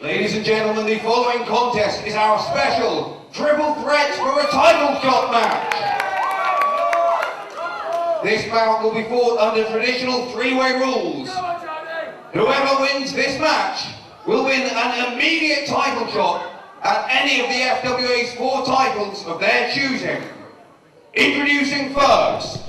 Ladies and gentlemen, the following contest is our special triple threat for a title shot match. This bout will be fought under traditional three-way rules. Whoever wins this match will win an immediate title shot at any of the FWA's 4 titles of their choosing. Introducing first.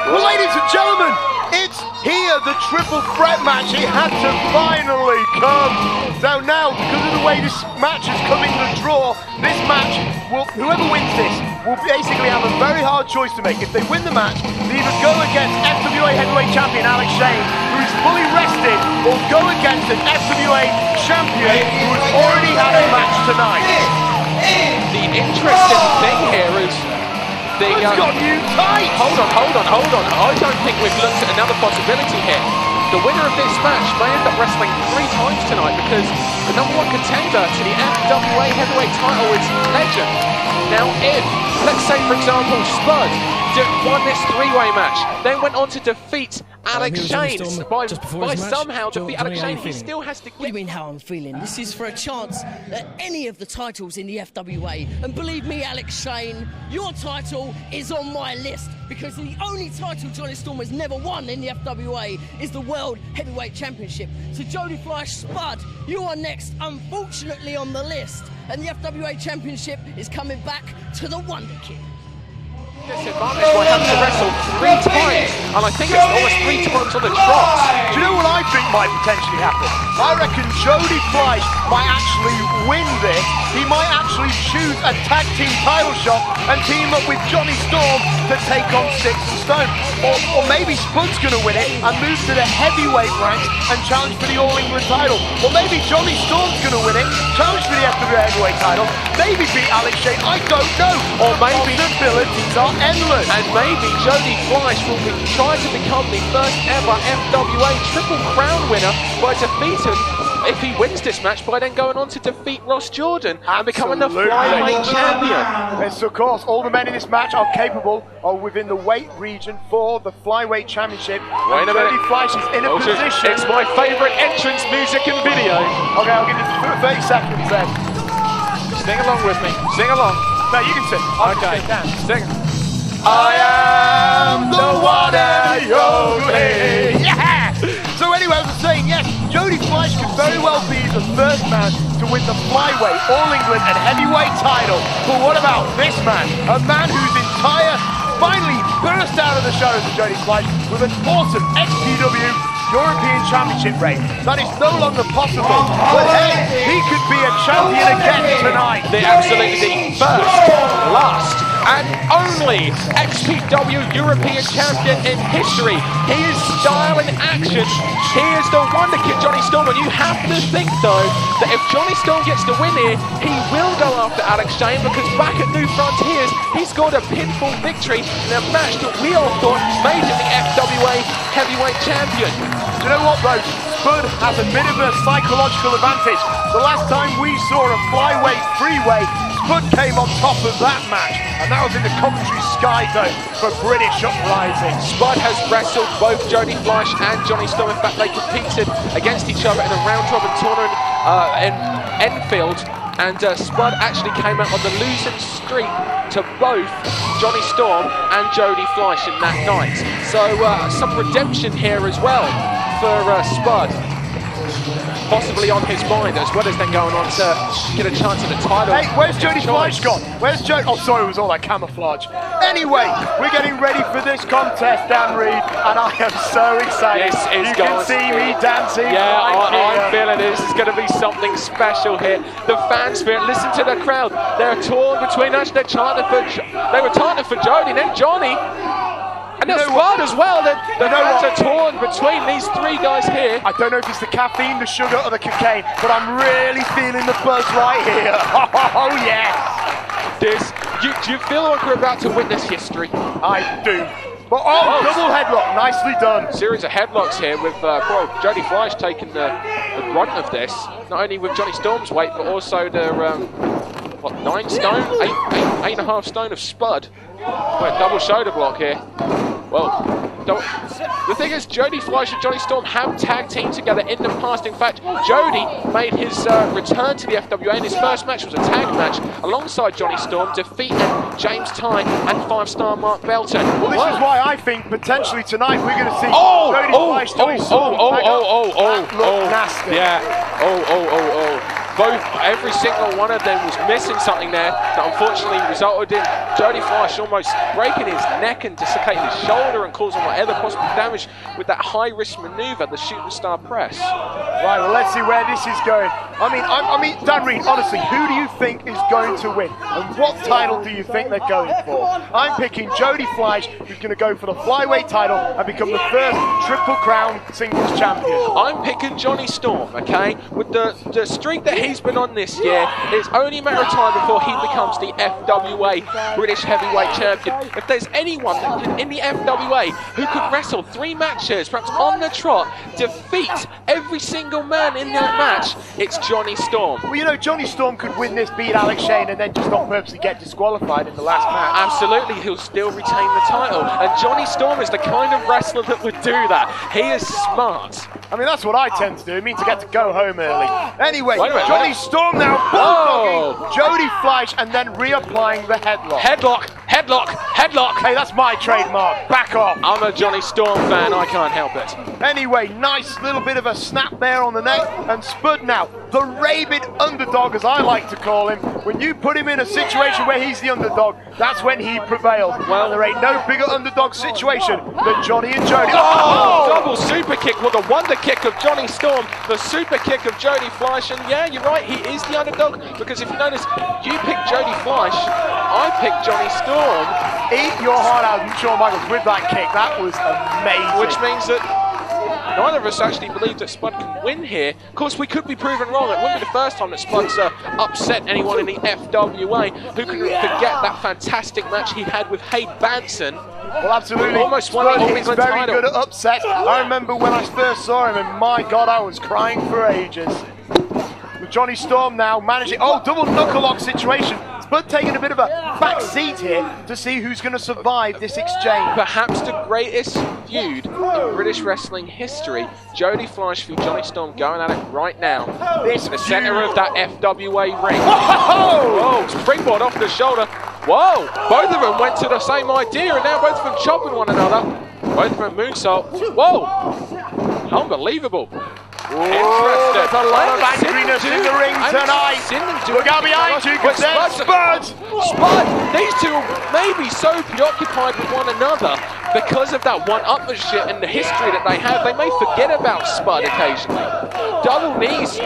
Well, ladies and gentlemen, it's here, the triple threat match. It had to finally come. So now, because of the way this match is coming to draw, this match will, whoever wins this, will basically have a very hard choice to make. If they win the match, they either go against FWA heavyweight champion Alex Shane, who is fully rested, or go against an FWA champion who has already had a match tonight. The interesting thing here is It's got new tights! Hold on. I don't think we've looked at another possibility here. The winner of this match may end up wrestling 3 times tonight because the #1 contender to the FWA heavyweight title is Legend. Now if, let's say for example, Spud won this 3-way match, then went on to defeat Alex Shane by somehow defeat Alex Shane, he still has to get... What do you mean how I'm feeling? This is for a chance at any of the titles in the FWA. And believe me, Alex Shane, your title is on my list because the only title Jonny Storm has never won in the FWA is the World Heavyweight Championship. So Jody, Fleisch, Spud, you are next, unfortunately, on the list. And the FWA Championship is coming back to the Wonder Kid. Disadvantage by having to wrestle 3 times, and I think it's almost 3 times on the trot. Do you know what I think might potentially happen? I reckon Jody Fleisch might actually win this. He might actually choose a tag team title shot and team up with Jonny Storm to take on Sticks and Stone. Or maybe Spud's going to win it and move to the heavyweight ranks and challenge for the All England title. Or maybe Jonny Storm's going to win it, challenge for the FWA heavyweight title, maybe beat Alex Shane, I don't know. Or maybe the abilities are endless. And maybe Jody Fleisch will be trying to become the first ever FWA Triple Crown winner by defeating, if he wins this match, by then going on to defeat Ross Jordan and becoming the flyweight champion. Yes, of course, all the men in this match are capable of within the weight region for the flyweight championship. Wait a minute. Jody Fleisch is in a position. It's my favourite entrance music and video. Okay, I'll give you 30 seconds then. Sing along with me. Sing along. No, you can sing. Okay. Sing. I am the one and only. Yeah! So anyway, I was saying, yes, Jody Fleisch could very well be the first man to win the flyweight, All England and heavyweight title. But what about this man? A man whose entire, finally burst out of the shadows of Jody Fleisch with an awesome XPW European Championship reign. That is no longer possible. But hey, he could be a champion again tonight. The absolutely first, last, and only XPW European champion in history. He is style in action. He is the Wonder Kid, Jonny Storm. And you have to think, though, that if Jonny Storm gets the win here, he will go after Alex Shane, because back at New Frontiers, he scored a pinfall victory in a match that we all thought made him the FWA heavyweight champion. Do you know what, though? Spud has a bit of a psychological advantage. The last time we saw a flyweight three-way, Spud came on top of that match, and that was in the Coventry Sky Zone for British Uprising. Spud has wrestled both Jody Fleisch and Jonny Storm. In fact, they competed against each other in a round-robin tournament in Enfield, and Spud actually came out on the losing streak to both Jonny Storm and Jody Fleisch in that night. So some redemption here as well for Spud, possibly on his mind, as well as then going on to get a chance at the title. Hey, where's Jody Fleisch gone? Where's Jody? Oh, sorry, it was all that camouflage. Anyway, we're getting ready for this contest, Dan Reed, and I am so excited. This is you can see me dancing. Yeah, I'm feeling it. This is going to be something special here. The fans feel it. Listen to the crowd. They're torn between us. They were chanting for Jody, and then Jonny. And there's Spud as well. The fans are torn between these 3 guys here. I don't know if it's the caffeine, the sugar, or the cocaine, but I'm really feeling the buzz right here. Oh, yes. Do you feel like we're about to witness history? I do. But double headlock, nicely done. Series of headlocks here with Jody Fleisch taking the brunt of this. Not only with Jonny Storm's weight, but also the 9 stone, 8.5 stone of Spud. Well, double shoulder block here. Well, The thing is, Jody Fleisch and Johnny Storm have tag teamed together in the past. In fact, Jody made his return to the FWA, and his first match was a tag match alongside Johnny Storm, defeating James Tyne and 5-star Mark Belton. Well, this is why I think potentially tonight we're going to see Jody Fleisch, Johnny Storm. Nasty. Yeah. Every single one of them was missing something there that unfortunately resulted in Jody Fleisch almost breaking his neck and dislocating his shoulder and causing whatever possible damage with that high-risk maneuver, the shooting star press. Right, well, let's see where this is going. I mean, Dan Reed, honestly, who do you think is going to win? And what title do you think they're going for? I'm picking Jody Fleisch, who's going to go for the flyweight title and become the first Triple Crown singles champion. I'm picking Johnny Storm, okay? With the streak that he's been on this year, it's only a matter of time before he becomes the FWA British Heavyweight Champion. If there's anyone that can, in the FWA who could wrestle 3 matches, perhaps on the trot, defeat every single man in that match, it's Johnny Storm. Well, you know, Johnny Storm could win this, beat Alex Shane, and then just not purposely get disqualified in the last match. Absolutely, he'll still retain the title. And Johnny Storm is the kind of wrestler that would do that. He is smart. I mean, that's what I tend to do. It means to get to go home early. Anyway, Johnny Storm now bulldogging Jody Fleisch and then reapplying the headlock. Headlock. Hey, that's my trademark. Back off. I'm a Johnny Storm fan. I can't help it. Anyway, nice little bit of a snap there on the neck. And Spud now, the rabid underdog, as I like to call him. When you put him in a situation where he's the underdog, that's when he prevails. Well, there ain't no bigger underdog situation than Johnny and Jody. Oh! Double super kick. Well, the wonder kick of Johnny Storm, the super kick of Jody Fleisch. And yeah, you're right, he is the underdog. Because if you notice, you picked Jody Fleisch, I picked Johnny Storm. Eat your heart out, Shawn Michaels, with that kick. That was amazing. Which means that neither of us actually believe that Spud can win here. Of course, we could be proven wrong. It wouldn't be the first time that Spud's upset anyone in the FWA. Who can forget that fantastic match he had with Hayde Banson? Well, absolutely. Almost won the He's very good at upsets. I remember when I first saw him, and my God, I was crying for ages. With Johnny Storm now managing, double knuckle lock situation. Spud taking a bit of a back seat here to see who's going to survive this exchange. Perhaps the greatest feud in British wrestling history. Jody Fleisch v Johnny Storm going at it right now. This in the centre of that FWA ring. Whoa! Springboard off the shoulder. Whoa! Both of them went to the same idea, and now both of them chopping one another. Both of them moonsault. Whoa! Unbelievable. Whoa, there's a lot of angriness in the ring tonight. Look out behind you, because there's Spud! These two may be so preoccupied with one another because of that one-upmanship and the history that they have. They may forget about Spud occasionally. Double knees.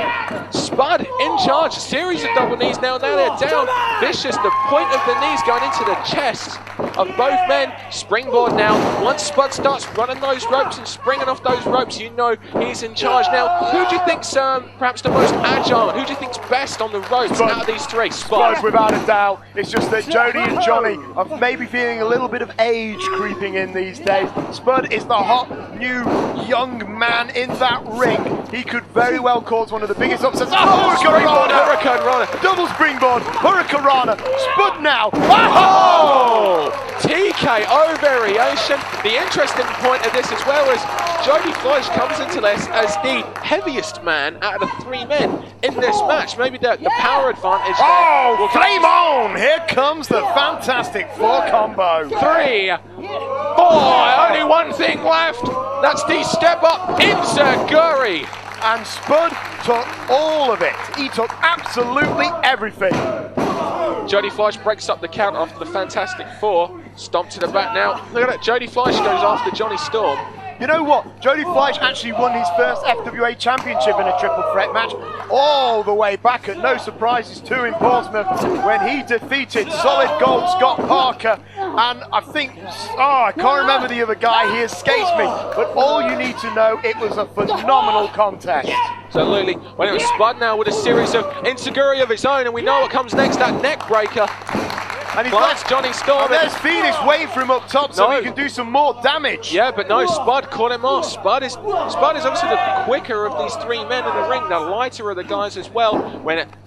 Spud in charge. A series of double knees now they're down. Vicious, the point of the knees going into the chest of both men. Springboard now. Once Spud starts running those ropes and springing off those ropes, you know he's in charge. Now, who do you think's perhaps the most agile? Who do you think's best on the ropes out of these three? Spud, without a doubt. It's just that Jody and Johnny are maybe feeling a little bit of age creeping in these days. Spud is the hot, new, young man in that ring. He could very well cause one of the biggest upsets. Hurricane Rana. Double springboard. Hurricane Rana. Spud now. TKO variation. The interesting point of this as well is Jody Fleisch comes into this as the heaviest man out of the 3 men in this match. Maybe the power advantage there. Flame on! Here comes the Fantastic Four combo. 3, 4, only one thing left. That's the step up Inzaguri. And Spud took all of it. He took absolutely everything. Jody Fleisch breaks up the count after the Fantastic Four. Stomp to the back now. Look at that. Jody Fleisch goes after Johnny Storm. You know what? Jody Fleisch actually won his first FWA championship in a triple threat match all the way back at No Surprises 2 in Portsmouth when he defeated Solid Gold Scott Parker. And I think, I can't remember the other guy, he escapes me. But all you need to know, it was a phenomenal contest. Absolutely. Well, it was Spud now with a series of Inzaguri of his own, and we know what comes next, that neck breaker. And he's got Johnny Storm. And there's Phoenix waiting for him up top so he can do some more damage. Yeah, but no, Spud caught him off. Spud is obviously the quicker of these 3 men in the ring, the lighter of the guys as well.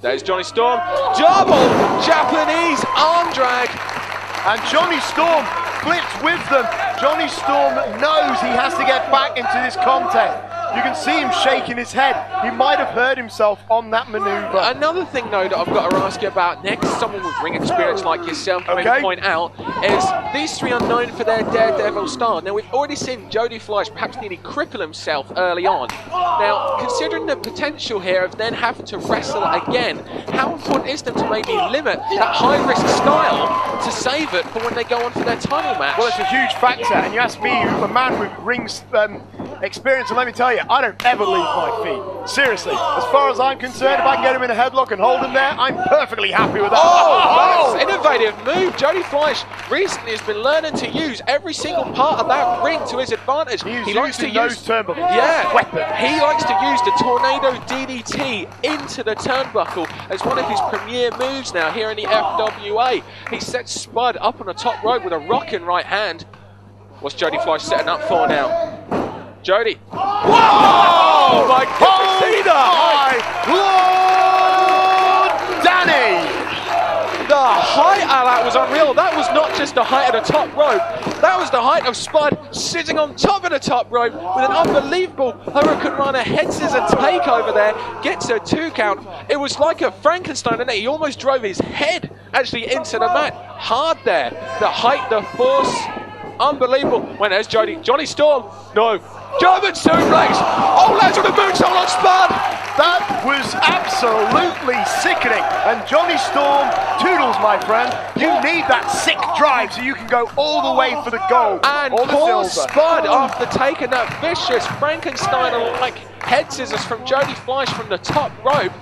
There's Johnny Storm. Double Japanese arm drag. And Johnny Storm flips with them. Johnny Storm knows he has to get back into this contest. You can see him shaking his head. He might have hurt himself on that maneuver. Another thing, though, that I've got to ask you about next, someone with ring experience like yourself, may point out, is these three are known for their daredevil style. Now, we've already seen Jody Fleisch perhaps nearly cripple himself early on. Now, considering the potential here of then having to wrestle again, how important is them to maybe limit that high-risk style to save it for when they go on for their title match? Well, it's a huge factor, and you ask me, a man with ring experience, and let me tell you, I don't ever leave my feet. Seriously, as far as I'm concerned, if I can get him in a headlock and hold him there, I'm perfectly happy with that. Oh, that's an innovative move. Jody Fleisch recently has been learning to use every single part of that ring to his advantage. He likes to use turnbuckle. Yeah, weapon. He likes to use the tornado DDT into the turnbuckle as one of his premier moves now here in the FWA. He sets Spud up on the top rope with a rocking right hand. What's Jody Fleisch setting up for now? Jody. Whoa! My goodness, Lord Danny! The height of that was unreal. That was not just the height of the top rope. That was the height of Spud sitting on top of the top rope with an unbelievable Hurricane Rana head scissor take over there. Gets a 2 count. It was like a Frankenstein, and he almost drove his head actually into the mat. Hard there. The height, the force. Unbelievable. When there's Jody. Johnny Storm. No. German suplex. Oh, lads with a moonsault on Spud. That was absolutely sickening. And Johnny Storm, toodles, my friend. You need that sick drive so you can go all the way for the gold. And poor Spud, after taking that vicious Frankenstein-like head scissors from Jody Fleisch from the top rope,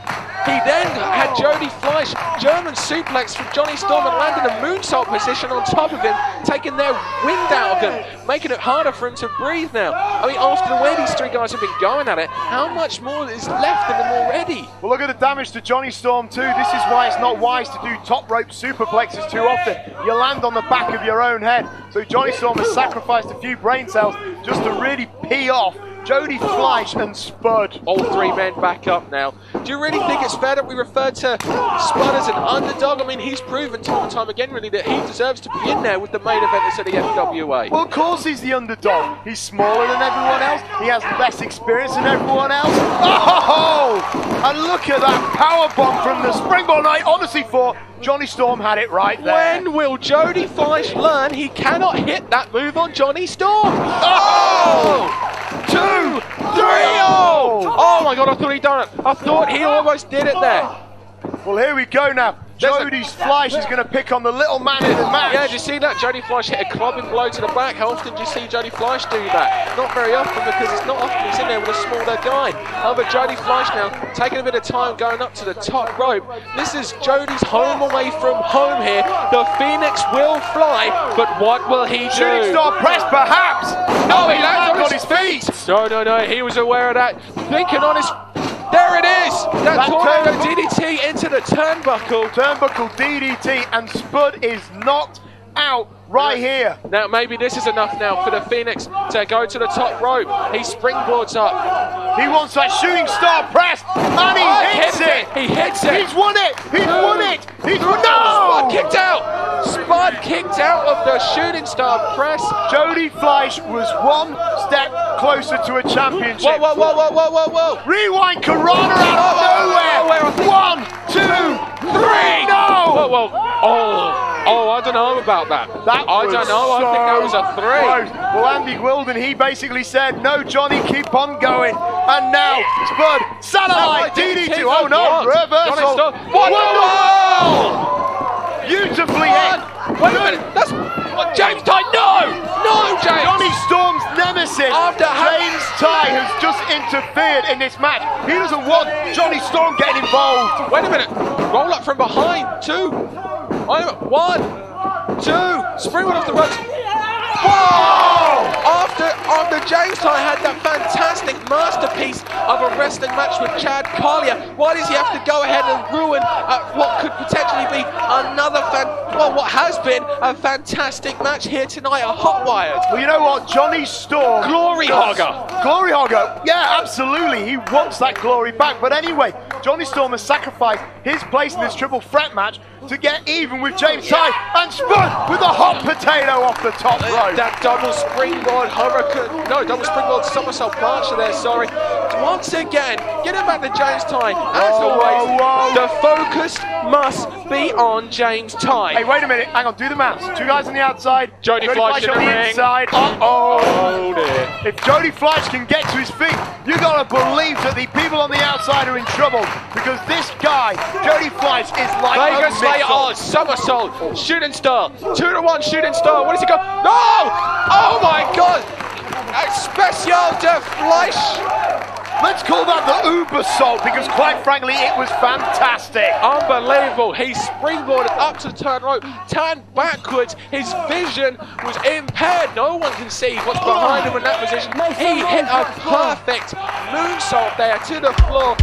he then had Jody Fleisch German suplex from Johnny Storm and landed a moonsault position on top of him, taking their wind out of him, making it harder for him to breathe now. I mean, after the way these three guys have been going at it, how much more is left in them already? Well, look at the damage to Johnny Storm too. This is why it's not wise to do top rope superplexes too often. You land on the back of your own head. So Johnny Storm has sacrificed a few brain cells just to really pee off Jody Fleisch and Spud. All three men back up now. Do you really think it's fair that we refer to Spud as an underdog? I mean, he's proven time and time again, really, that he deserves to be in there with the main eventers of the FWA. Well, of course he's the underdog. He's smaller than everyone else. He has less experience than everyone else. Oh! And look at that powerbomb from the springboard. I honestly thought Johnny Storm had it right there. When will Jody Fleisch learn he cannot hit that move on Johnny Storm? Oh! 2, 3, oh my God, I thought he'd done it. I thought he almost did it there. Well, here we go now. Jody Fleisch is going to pick on the little man in the match. Yeah, did you see that? Jody Fleisch hit a clubbing blow to the back. How often do you see Jody Fleisch do that? Not very often, because it's not often he's in there with a smaller guy. However, Jody Fleisch now taking a bit of time going up to the top rope. This is Jody's home away from home here. The Phoenix will fly, but what will he do? Shooting star press, perhaps. No, he lands on his feet. No, he was aware of that. Thinking on his... There it is! That tornado DDT into the turnbuckle. Turnbuckle DDT, and Spud is knocked out right here. Now maybe this is enough now for the Phoenix to go to the top rope. He springboards up. He wants that shooting star press, and he hits it. He hits it. He's won it. He's won it. He's won. No! Spud kicked out. Spud kicked out of the shooting star press. Jody Fleisch was one step closer to a championship. Whoa. Rewind Corona out of nowhere. 1, 2, 3. No! Whoa. Oh, I don't know about that. I don't know. I think that was a 3. Close. Well, Andy Wilden, he basically said, no, Johnny, keep on going. And now, Spud, satellite DDT. Oh, no, reversal. Whoa! Beautifully hit. Wait a minute. That's James Ty. No, James. Johnny Storm's nemesis. James Ty has just interfered in this match. He doesn't want Johnny Storm getting involved. Wait a minute. Roll up from behind. 2. 1, 2. Springboard off the ropes. Whoa! After James Ty had that fantastic masterpiece of a wrestling match with Chad Collier, why does he have to go ahead and ruin what could potentially be another what has been a fantastic match here tonight at Hot Wired? Well, you know what? Johnny Storm. Glory hogger. Glory hogger. Yeah, absolutely. He wants that glory back. But anyway, Johnny Storm has sacrificed his place in this triple threat match to get even with James Ty, and Spud with a hot potato off the top rope. That double springboard hurricane, no, double springboard somersault plancher there, sorry. Once again, get it back to James Ty. As always, the focus must be on James Ty. Hey, wait a minute, hang on, do the maths. Two guys on the outside, Jody Fleisch on in the the ring. inside. Oh dear. If Jody Fleisch can get to his feet, you gotta believe that the people on the outside are in trouble, because this guy, Jody Fleisch, is like Vegas a Slayer, missile. oh, somersault, shooting star, 2-1 shooting star. Where does he go? No! Oh my God! Special de Fleisch. Let's call that the Uber salt, because quite frankly, it was fantastic. Unbelievable. He springboarded up to the turn rope, turned backwards. His vision was impaired. No one can see what's behind him in that position. He hit a perfect moonsault there to the floor.